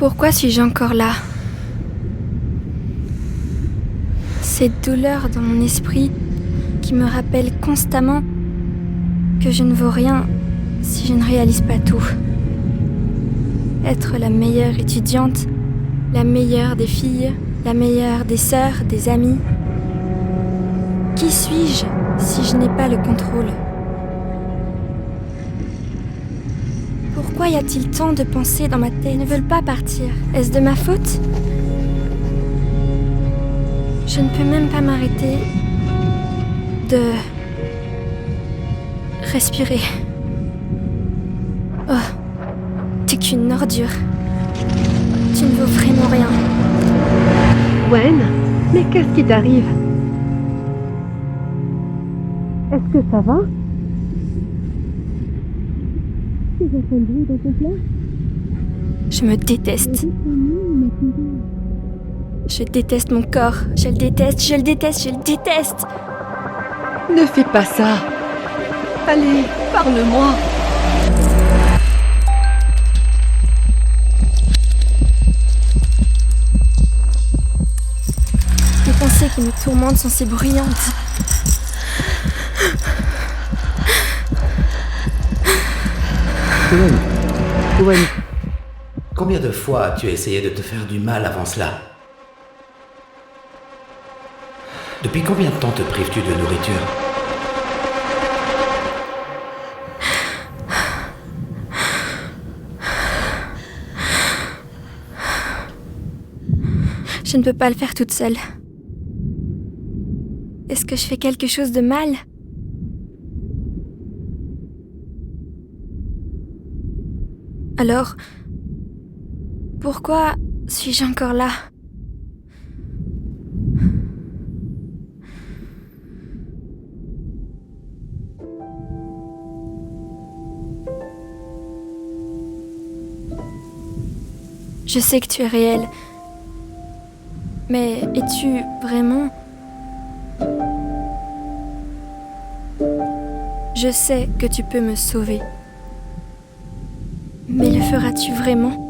Pourquoi suis-je encore là? Cette douleur dans mon esprit qui me rappelle constamment que je ne vaux rien si je ne réalise pas tout. Être la meilleure étudiante, la meilleure des filles, la meilleure des sœurs, des amis. Qui suis-je si je n'ai pas le contrôle? Pourquoi y a-t-il tant de pensées dans ma tête qui ne veulent pas partir? Est-ce de ma faute? Je ne peux même pas m'arrêter de respirer. Oh, t'es qu'une ordure. Tu ne vaux vraiment rien. Gwen, mais qu'est-ce qui t'arrive? Est-ce que ça va? Tu as fait le bruit dans ton plat? Je me déteste. Je déteste mon corps. Je le déteste, je le déteste, je le déteste. Ne fais pas ça. Allez, parle-moi. Les pensées qui me tourmentent sont si bruyantes. Gwen, combien de fois as-tu essayé de te faire du mal avant cela? Depuis combien de temps te prives-tu de nourriture? Je ne peux pas le faire toute seule. Est-ce que je fais quelque chose de mal? Alors, pourquoi suis-je encore là? Je sais que tu es réel, mais es-tu vraiment? Je sais que tu peux me sauver. Mais le feras-tu vraiment?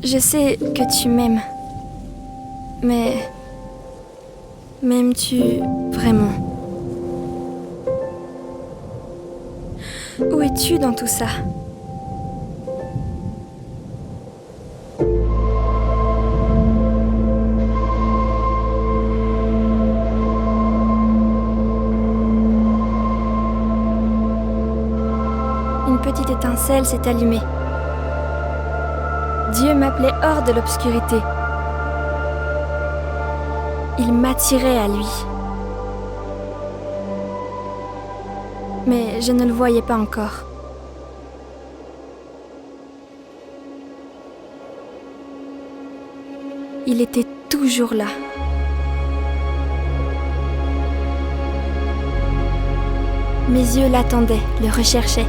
Je sais que tu m'aimes. Mais m'aimes-tu vraiment? Où es-tu dans tout ça? Une petite étincelle s'est allumée. Dieu m'appelait hors de l'obscurité. Il m'attirait à lui. Mais je ne le voyais pas encore. Il était toujours là. Mes yeux l'attendaient, le recherchaient.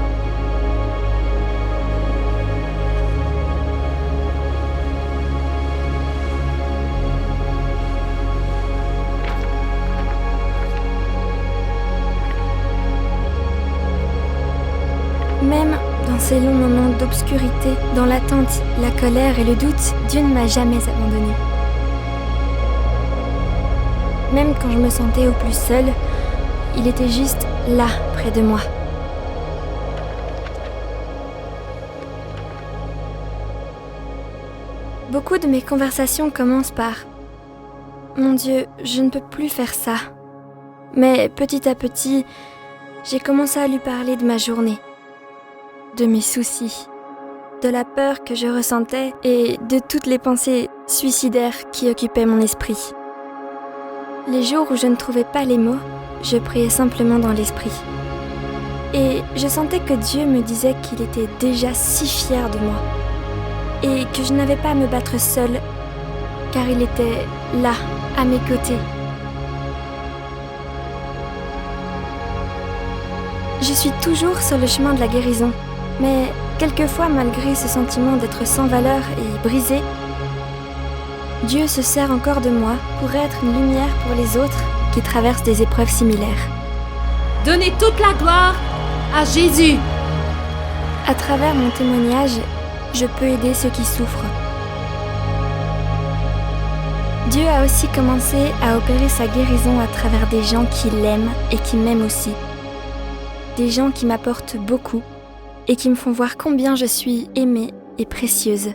Même dans ces longs moments d'obscurité, dans l'attente, la colère et le doute, Dieu ne m'a jamais abandonnée. Même quand je me sentais au plus seule, il était juste là, près de moi. Beaucoup de mes conversations commencent par « Mon Dieu, je ne peux plus faire ça ». Mais petit à petit, j'ai commencé à lui parler de ma journée, de mes soucis, de la peur que je ressentais et de toutes les pensées suicidaires qui occupaient mon esprit. Les jours où je ne trouvais pas les mots, je priais simplement dans l'esprit. Et je sentais que Dieu me disait qu'il était déjà si fier de moi et que je n'avais pas à me battre seule car il était là, à mes côtés. Je suis toujours sur le chemin de la guérison. Mais quelquefois, malgré ce sentiment d'être sans valeur et brisé, Dieu se sert encore de moi pour être une lumière pour les autres qui traversent des épreuves similaires. Donnez toute la gloire à Jésus. À travers mon témoignage, je peux aider ceux qui souffrent. Dieu a aussi commencé à opérer sa guérison à travers des gens qui l'aiment et qui m'aiment aussi. Des gens qui m'apportent beaucoup et qui me font voir combien je suis aimée et précieuse.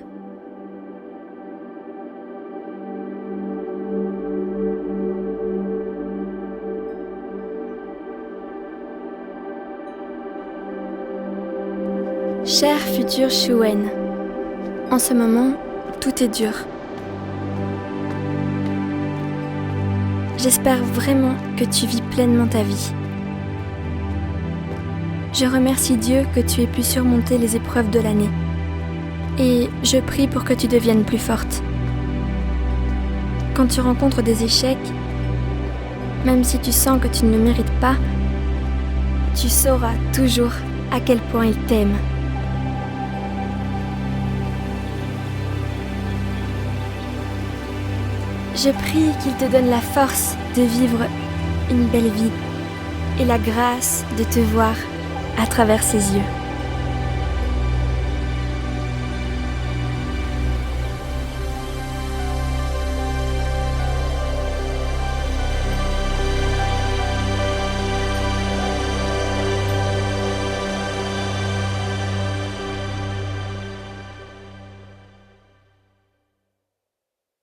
Cher futur Shuen, en ce moment, tout est dur. J'espère vraiment que tu vis pleinement ta vie. Je remercie Dieu que tu aies pu surmonter les épreuves de l'année. Et je prie pour que tu deviennes plus forte. Quand tu rencontres des échecs, même si tu sens que tu ne le mérites pas, tu sauras toujours à quel point il t'aime. Je prie qu'il te donne la force de vivre une belle vie et la grâce de te voir à travers ses yeux.